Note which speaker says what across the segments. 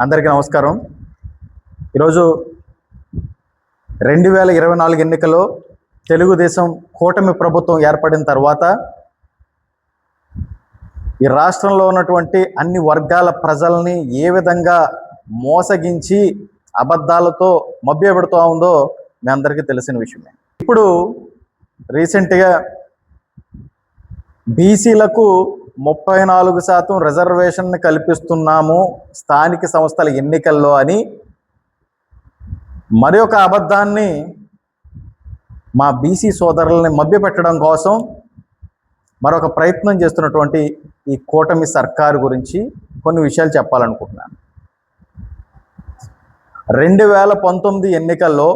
Speaker 1: అందరికీ నమస్కారం. ఈరోజు 2024 ఎన్నికల్లో తెలుగుదేశం కూటమి ప్రభుత్వం ఏర్పడిన తర్వాత ఈ రాష్ట్రంలో ఉన్నటువంటి అన్ని వర్గాల ప్రజల్ని ఏ విధంగా మోసగించి అబద్ధాలతో మభ్యపెడుతూ ఉందో మీ అందరికీ తెలిసిన విషయమే. ఇప్పుడు రీసెంట్గా బీసీలకు 34% రిజర్వేషన్ కల్పిస్తున్నాము స్థానిక సంస్థల ఎన్నికల్లో అని మరి ఒక అబద్ధాన్ని మా బీసీ సోదరులని మభ్యపెట్టడం కోసం మరొక ప్రయత్నం చేస్తున్నటువంటి ఈ కూటమి సర్కారు గురించి కొన్ని విషయాలు చెప్పాలనుకుంటున్నాను. 2019 ఎన్నికల్లో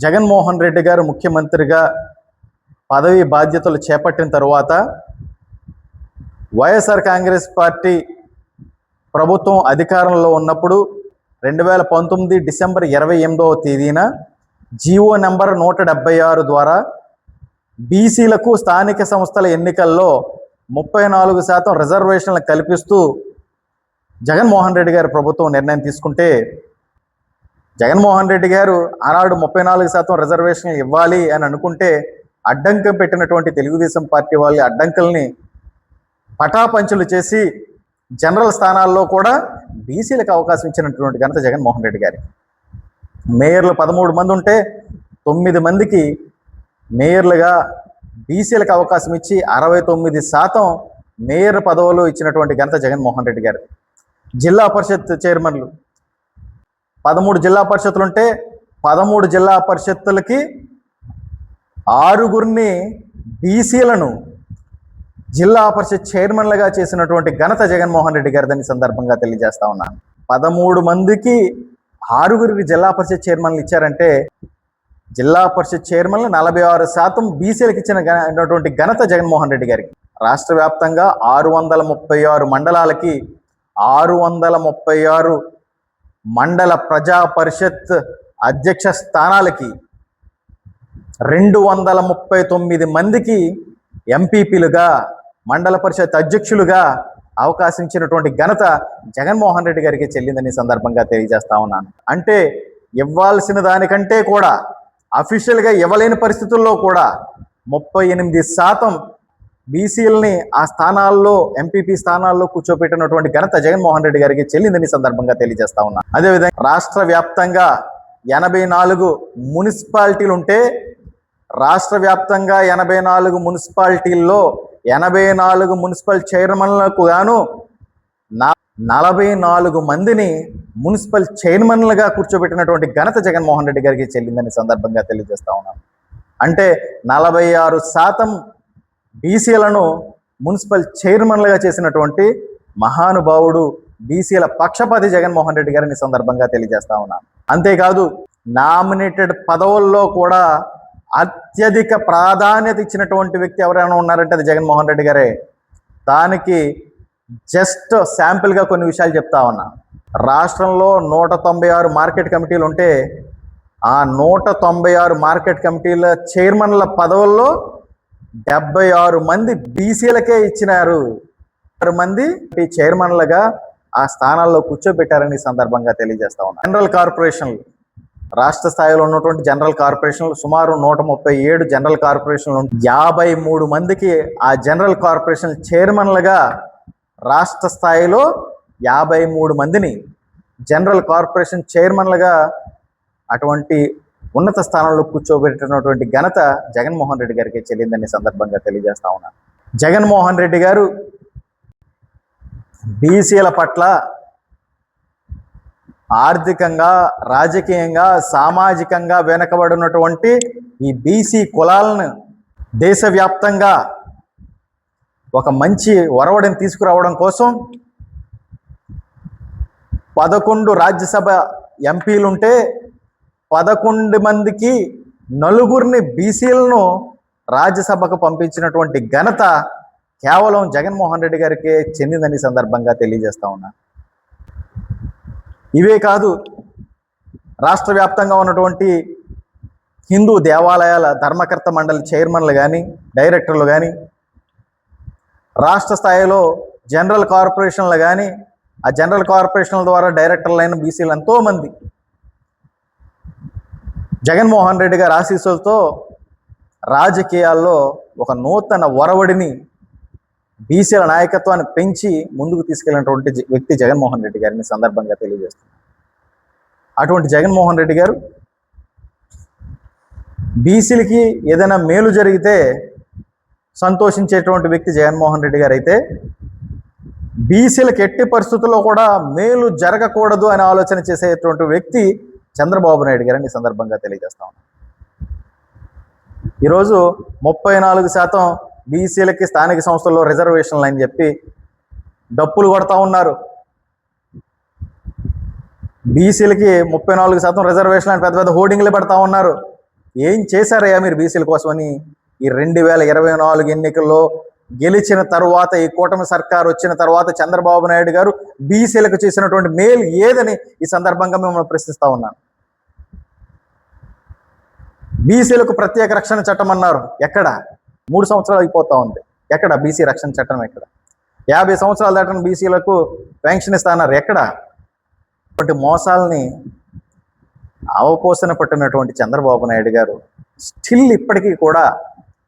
Speaker 1: జగన్మోహన్ రెడ్డి గారు ముఖ్యమంత్రిగా పదవి బాధ్యతలు చేపట్టిన తరువాత వైఎస్ఆర్ కాంగ్రెస్ పార్టీ ప్రభుత్వం అధికారంలో ఉన్నప్పుడు 2019 డిసెంబర్ 28వ తేదీన జీవో నెంబర్ 176 ద్వారా బీసీలకు స్థానిక సంస్థల ఎన్నికల్లో 34% రిజర్వేషన్లు కల్పిస్తూ జగన్మోహన్ రెడ్డి గారి ప్రభుత్వం నిర్ణయం తీసుకుంటే జగన్మోహన్ రెడ్డి గారు ఆనాడు 34% రిజర్వేషన్లు ఇవ్వాలి అని అనుకుంటే అడ్డంకం పెట్టినటువంటి తెలుగుదేశం పార్టీ వాళ్ళ అడ్డంకుల్ని పటాపంచులు చేసి జనరల్ స్థానాల్లో కూడా బీసీలకు అవకాశం ఇచ్చినటువంటి ఘనత జగన్మోహన్ రెడ్డి గారికి. మేయర్లు 13 మంది ఉంటే 9 మందికి మేయర్లుగా బీసీలకు అవకాశం ఇచ్చి 69% మేయర్ పదవులు ఇచ్చినటువంటి ఘనత జగన్మోహన్ రెడ్డి గారి. జిల్లా పరిషత్ చైర్మన్లు 13 జిల్లా పరిషత్తులు ఉంటే 13 జిల్లా పరిషత్తులకి 6 బీసీలను జిల్లా పరిషత్ చైర్మన్లుగా చేసినటువంటి ఘనత జగన్మోహన్ రెడ్డి గారిదని సందర్భంగా తెలియజేస్తా ఉన్నాను. 13 మందికి 6 జిల్లా పరిషత్ చైర్మన్లు ఇచ్చారంటే జిల్లా పరిషత్ చైర్మన్లు 46% బీసీలకు ఇచ్చినటువంటి ఘనత జగన్మోహన్ రెడ్డి గారికి. రాష్ట్ర వ్యాప్తంగా 636 మండలాలకి 636 మండల ప్రజా పరిషత్ అధ్యక్ష స్థానాలకి 239 మందికి ఎంపీపీలుగా మండల పరిషత్ అధ్యక్షులుగా అవకాశం ఇచ్చినటువంటి ఘనత జగన్మోహన్ రెడ్డి గారికి చెల్లిందని సందర్భంగా తెలియజేస్తా ఉన్నాను. అంటే ఇవ్వాల్సిన దానికంటే కూడా అఫీషియల్గా ఇవ్వలేని పరిస్థితుల్లో కూడా 38% బీసీలని ఆ స్థానాల్లో ఎంపీపీ స్థానాల్లో కూర్చోబెట్టినటువంటి ఘనత జగన్మోహన్ రెడ్డి గారికి చెల్లిందని సందర్భంగా తెలియజేస్తా ఉన్నాను. అదేవిధంగా రాష్ట్ర వ్యాప్తంగా 84 మున్సిపాలిటీలు ఉంటే రాష్ట్ర వ్యాప్తంగా 84 మున్సిపాలిటీల్లో 84 మున్సిపల్ చైర్మన్లకు గాను 44 మందిని మున్సిపల్ చైర్మన్లుగా కూర్చోబెట్టినటువంటి ఘనత జగన్మోహన్ రెడ్డి గారికి చెల్లిందని సందర్భంగా తెలియజేస్తా ఉన్నాను. అంటే 46% బీసీలను మున్సిపల్ చైర్మన్లుగా చేసినటువంటి మహానుభావుడు బీసీల పక్షపాతి జగన్మోహన్ రెడ్డి గారిని సందర్భంగా తెలియజేస్తా ఉన్నాను. అంతేకాదు నామినేటెడ్ పదవుల్లో కూడా అత్యధిక ప్రాధాన్యత ఇచ్చినటువంటి వ్యక్తి ఎవరైనా ఉన్నారంటే అది జగన్మోహన్ రెడ్డి గారే. దానికి జస్ట్ శాంపిల్గా కొన్ని విషయాలు చెప్తా ఉన్నా. రాష్ట్రంలో 196 మార్కెట్ కమిటీలు ఉంటే ఆ 196 మార్కెట్ కమిటీల చైర్మన్ల పదవుల్లో 76 మంది బీసీలకే ఇచ్చినారు. 6 మంది చైర్మన్లుగా ఆ స్థానాల్లో కూర్చోబెట్టారని సందర్భంగా తెలియజేస్తా ఉన్నా. జనరల్ కార్పొరేషన్లు రాష్ట్ర స్థాయిలో ఉన్నటువంటి జనరల్ కార్పొరేషన్లు సుమారు 137 జనరల్ కార్పొరేషన్లు 53 మందికి ఆ జనరల్ కార్పొరేషన్ చైర్మన్లుగా రాష్ట్ర స్థాయిలో 53 మందిని జనరల్ కార్పొరేషన్ చైర్మన్లుగా అటువంటి ఉన్నత స్థానంలో కూర్చోబెట్టినటువంటి ఘనత జగన్మోహన్ రెడ్డి గారికి చెల్లిందని సందర్భంగా తెలియజేస్తా ఉన్నాను. జగన్మోహన్ రెడ్డి గారు బీసీల పట్ల ఆర్థికంగా, రాజకీయంగా, సామాజికంగా వెనకబడినటువంటి ఈ బీసీ కులాలను దేశవ్యాప్తంగా ఒక మంచి ఒరవడిని తీసుకురావడం కోసం 11 రాజ్యసభ ఎంపీలుంటే 11 మందికి 4 బీసీలను రాజ్యసభకు పంపించినటువంటి ఘనత కేవలం జగన్మోహన్ రెడ్డి గారికే చెందిందని సందర్భంగా తెలియజేస్తా ఉన్నా. ఇవే కాదు, రాష్ట్ర వ్యాప్తంగా ఉన్నటువంటి హిందూ దేవాలయాల ధర్మకర్త మండలి చైర్మన్లు కానీ, డైరెక్టర్లు కానీ, రాష్ట్ర స్థాయిలో జనరల్ కార్పొరేషన్లు కానీ ఆ జనరల్ కార్పొరేషన్ల ద్వారా డైరెక్టర్లైన బీసీలు ఎంతోమంది జగన్మోహన్ రెడ్డి గారి ఆశీస్సులతో రాజకీయాల్లో ఒక నూతన ఒరవడిని బీసీల నాయకత్వాన్ని పెంచి ముందుకు తీసుకెళ్ళినటువంటి వ్యక్తి జగన్మోహన్ రెడ్డి గారిని సందర్భంగా తెలియజేస్తున్నారు. అటువంటి జగన్మోహన్ రెడ్డి గారు బీసీలకి ఏదైనా మేలు జరిగితే సంతోషించేటువంటి వ్యక్తి జగన్మోహన్ రెడ్డి గారు అయితే, బీసీలకు ఎట్టి పరిస్థితుల్లో కూడా మేలు జరగకూడదు అని ఆలోచన చేసేటువంటి వ్యక్తి చంద్రబాబు నాయుడు గారిని సందర్భంగా తెలియజేస్తా ఉన్నాం. ఈరోజు 34% బీసీలకి స్థానిక సంస్థల్లో రిజర్వేషన్లు అని చెప్పి డప్పులు కొడతా ఉన్నారు. బీసీలకి 34% రిజర్వేషన్ అని పెద్ద పెద్ద హోర్డింగ్లు పెడతా ఉన్నారు. ఏం చేశారయ్యా మీరు బీసీల కోసమని? ఈ 2024 ఎన్నికల్లో గెలిచిన తర్వాత, ఈ కూటమి సర్కార్ వచ్చిన తర్వాత చంద్రబాబు నాయుడు గారు బీసీలకు చేసినటువంటి మేలు ఏదని ఈ సందర్భంగా మిమ్మల్ని ప్రశ్నిస్తా ఉన్నాను. బీసీలకు ప్రత్యేక రక్షణ చట్టం అన్నారు. ఎక్కడ? 3 సంవత్సరాలు అయిపోతా ఉంది. ఎక్కడ బీసీ రక్షణ చట్టం? ఎక్కడ? 50 సంవత్సరాలు దాటిన బీసీలకు పెన్షన్ ఇస్తా అన్నారు. ఎక్కడ? అటువంటి మోసాలని అవపోసన పట్టినటువంటి చంద్రబాబు నాయుడు గారు స్టిల్ ఇప్పటికీ కూడా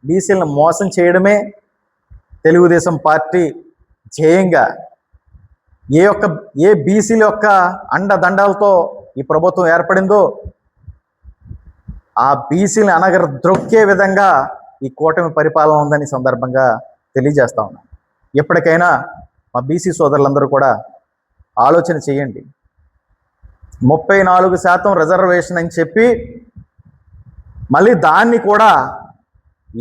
Speaker 1: బీసీలను మోసం చేయడమే తెలుగుదేశం పార్టీ ధ్యేయంగా, ఏ బీసీల యొక్క అండదండాలతో ఈ ప్రభుత్వం ఏర్పడిందో ఆ బీసీని అనగద్రొక్కే విధంగా ఈ కూటమి పరిపాలన ఉందని సందర్భంగా తెలియజేస్తా ఉన్నాను. ఎప్పటికైనా మా బీసీ సోదరులందరూ కూడా ఆలోచన చేయండి. 34% రిజర్వేషన్ అని చెప్పి మళ్ళీ దాన్ని కూడా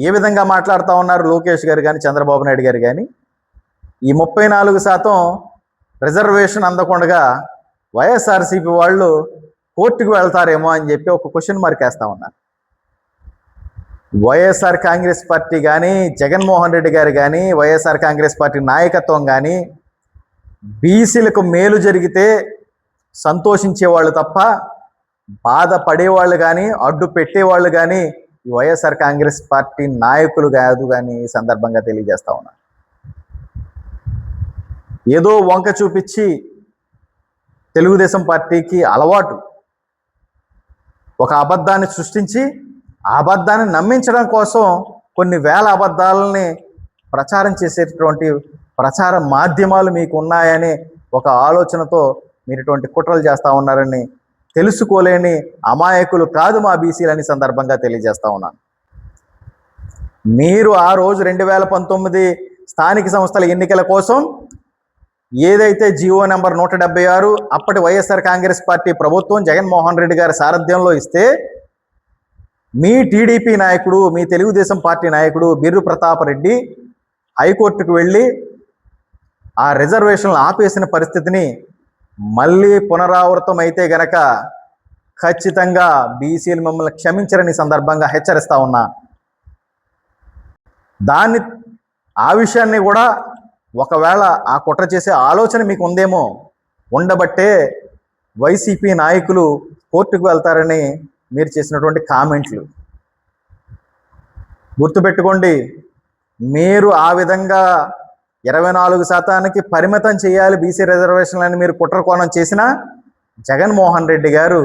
Speaker 1: ఏ విధంగా మాట్లాడుతూ ఉన్నారు లోకేష్ గారు కానీ చంద్రబాబు నాయుడు గారు కానీ. ఈ 34% రిజర్వేషన్ అందకుండా వైఎస్ఆర్సీపీ వాళ్ళు కోర్టుకు వెళ్తారేమో అని చెప్పి ఒక క్వశ్చన్ మార్క్ వేస్తూ ఉన్నారు. వైఎస్ఆర్ కాంగ్రెస్ పార్టీ కానీ, జగన్మోహన్ రెడ్డి గారు కానీ, వైఎస్ఆర్ కాంగ్రెస్ పార్టీ నాయకత్వం కానీ బీసీలకు మేలు జరిగితే సంతోషించేవాళ్ళు తప్ప బాధపడేవాళ్ళు కానీ, అడ్డు పెట్టేవాళ్ళు కానీ ఈ వైఎస్ఆర్ కాంగ్రెస్ పార్టీ నాయకులు కాదు కానీ ఈ సందర్భంగా తెలియజేస్తా ఉన్నారు. ఏదో వంక చూపించి తెలుగుదేశం పార్టీకి అలవాటు ఒక అబద్ధాన్ని సృష్టించి ఆ అబద్ధాన్ని నమ్మించడం కోసం కొన్ని వేల అబద్ధాలని ప్రచారం చేసేటటువంటి ప్రచార మాధ్యమాలు మీకు ఉన్నాయని ఒక ఆలోచనతో మీరు ఇటువంటి కుట్రలు చేస్తూ ఉన్నారని తెలుసుకోలేని అమాయకులు కాదు మా బీసీలని సందర్భంగా తెలియజేస్తా ఉన్నాను. మీరు ఆ రోజు 2019 స్థానిక సంస్థల ఎన్నికల కోసం ఏదైతే జీవో నెంబర్ 176 అప్పటి వైఎస్ఆర్ కాంగ్రెస్ పార్టీ ప్రభుత్వం జగన్మోహన్ రెడ్డి గారి సారథ్యంలో ఇస్తే, మీ టీడీపీ నాయకుడు, మీ తెలుగుదేశం పార్టీ నాయకుడు బిర్రు ప్రతాప్ రెడ్డి హైకోర్టుకు వెళ్ళి ఆ రిజర్వేషన్లు ఆపేసిన పరిస్థితిని మళ్ళీ పునరావృతం అయితే గనక ఖచ్చితంగా బీసీలు మిమ్మల్ని క్షమించరని సందర్భంగా హెచ్చరిస్తా ఉన్నా. ఆ విషయాన్ని కూడా ఒకవేళ ఆ కుట్ర చేసే ఆలోచన మీకు ఉందేమో, ఉండబట్టే వైసీపీ నాయకులు కోర్టుకు వెళ్తారని మీరు చేసినటువంటి కామెంట్లు గుర్తుపెట్టుకోండి. మీరు ఆ విధంగా 24% పరిమితం చేయాలి బీసీ రిజర్వేషన్లని మీరు కుట్ర కోణం చేసినా జగన్మోహన్ రెడ్డి గారు